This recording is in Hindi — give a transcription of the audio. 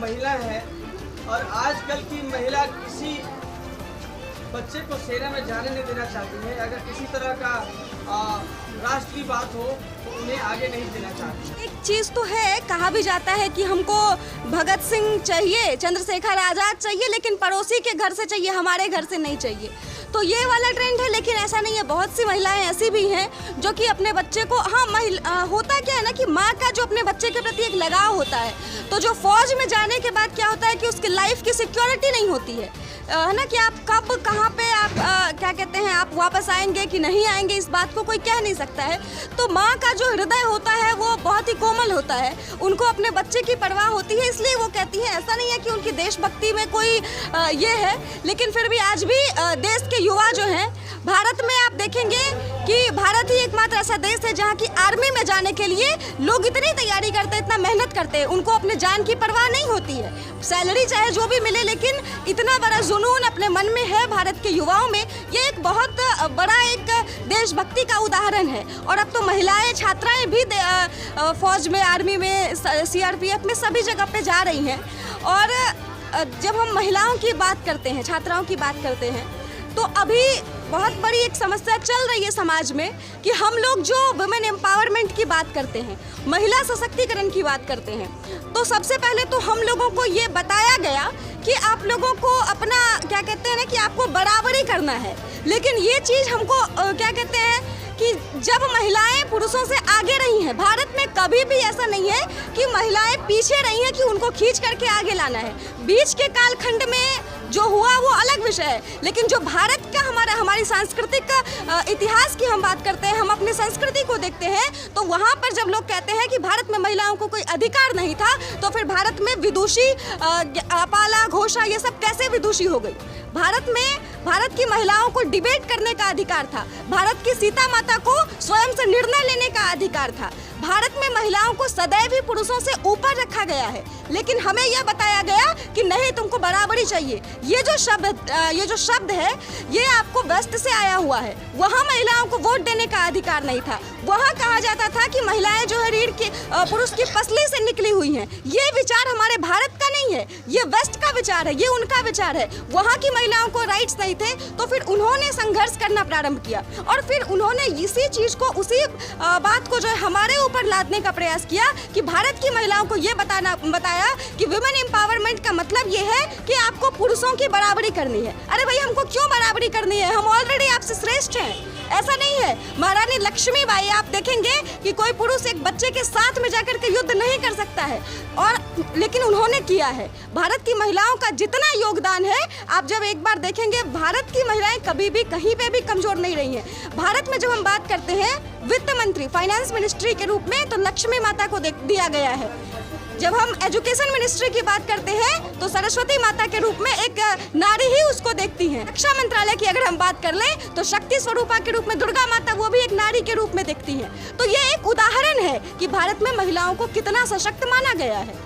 महिला है और आजकल की महिला किसी बच्चे को सेना में जाने नहीं देना चाहती है। अगर किसी तरह का राष्ट्र की बात हो तो उन्हें आगे नहीं देना चाहती। एक चीज़ तो है, कहा भी जाता है कि हमको भगत सिंह चाहिए, चंद्रशेखर आज़ाद चाहिए, लेकिन पड़ोसी के घर से चाहिए, हमारे घर से नहीं चाहिए। तो ये वाला ट्रेंड है, लेकिन ऐसा नहीं है। बहुत सी महिलाएं ऐसी भी हैं जो कि अपने बच्चे को, होता क्या है ना कि माँ का जो अपने बच्चे के प्रति एक लगाव होता है, तो जो फौज में जाने के बाद क्या होता है कि उसकी लाइफ की सिक्योरिटी नहीं होती है ना, कि आप कब कहाँ पे आप क्या कहते हैं आप वापस आएंगे कि नहीं आएंगे, इस बात को कोई कह नहीं सकता है। तो माँ का जो हृदय होता है वो बहुत ही कोमल होता है, उनको अपने बच्चे की परवाह होती है, इसलिए वो कहती है। ऐसा नहीं है कि उनकी देशभक्ति में कोई ये है, लेकिन फिर भी आज भी देश के युवा जो हैं, भारत में आप देखेंगे कि भारत ही एकमात्र ऐसा देश है जहाँ की आर्मी में जाने के लिए लोग इतनी तैयारी करते हैं, इतना मेहनत करते हैं, उनको अपने जान की परवाह नहीं होती है। सैलरी चाहे जो भी मिले, लेकिन इतना बड़ा जुनून अपने मन में है भारत के युवाओं में। ये एक बहुत बड़ा एक देशभक्ति का उदाहरण है। और अब तो महिलाएं, छात्राएं भी फौज में, आर्मी में, CRPF में सभी जगह पे जा रही हैं। और जब हम महिलाओं की बात करते हैं, छात्राओं की बात करते हैं, तो अभी बहुत बड़ी एक समस्या चल रही है समाज में कि हम लोग जो वुमेन एम्पावरमेंट की बात करते हैं, महिला सशक्तिकरण की बात करते हैं, तो सबसे पहले तो हम लोगों को ये बताया गया कि आप लोगों को अपना क्या कहते हैं ना कि आपको बराबरी करना है। लेकिन ये चीज़ हमको क्या कहते हैं कि जब महिलाएं पुरुषों से आगे रही हैं, भारत में कभी भी ऐसा नहीं है कि महिलाएं पीछे रही हैं कि उनको खींच करके आगे लाना है। बीच के कालखंड में जो हुआ वो अलग विषय है, लेकिन जो भारत का हमारी सांस्कृतिक इतिहास की हम बात करते हैं, हम अपनी संस्कृति को देखते हैं, तो वहाँ पर जब लोग कहते हैं कि भारत में महिलाओं को कोई अधिकार नहीं था, तो फिर भारत में विदुषी, अपाला, घोषा, ये सब कैसे विदुषी हो गई? भारत की महिलाओं को डिबेट करने का अधिकार था, भारत की सीता माता को स्वयं से निर्णय लेने का अधिकार था। भारत में महिलाओं को सदैव ही पुरुषों से ऊपर रखा गया है, लेकिन हमें यह बताया गया कि नहीं, तुमको बराबरी चाहिए। ये जो शब्द है ये आपको वेस्ट से आया हुआ है। वहाँ महिलाओं को वोट देने का अधिकार नहीं था। वहाँ कहा जाता था कि महिलाएं जो है रीढ़ के पुरुष की पसली से निकली हुई हैं। ये विचार हमारे भारत का नहीं है, ये वेस्ट का विचार है, ये उनका विचार है। वहाँ की महिलाओं को राइट्स नहीं थे, तो फिर उन्होंने संघर्ष करना प्रारंभ किया और फिर उन्होंने इसी चीज को, उसी बात को जो है हमारे ऊपर लादने का प्रयास किया कि भारत की महिलाओं को ये बताया कि वुमेन एम्पावरमेंट का मतलब ये है कि आपको पुरुषों की बराबरी करनी है। अरे भाई, हमको क्यों बराबरी करनी है? हम ऑलरेडी आपसे श्रेष्ठ हैं। ऐसा नहीं है। महारानी लक्ष्मीबाई, आप देखेंगे कि कोई पुरुष एक बच्चे के साथ में जाकर के युद्ध नहीं कर सकता है, और लेकिन उन्होंने किया है। भारत की महिलाओं का जितना योगदान है, आप जब एक बार देखेंगे, भारत की महिलाएं कभी भी कहीं पे भी कमजोर नहीं रही हैं। भारत में जब हम बात करते हैं वित्त मंत्री, फाइनेंस मिनिस्ट्री के रूप में, तो लक्ष्मी माता को दिया गया है। जब हम एजुकेशन मिनिस्ट्री की बात करते हैं तो सरस्वती माता के रूप में एक नारी ही उसको देखती है। रक्षा मंत्रालय की अगर हम बात कर लें तो शक्ति स्वरूपा के रूप में दुर्गा माता, वो भी एक नारी के रूप में देखती है। तो ये एक उदाहरण है कि भारत में महिलाओं को कितना सशक्त माना गया है।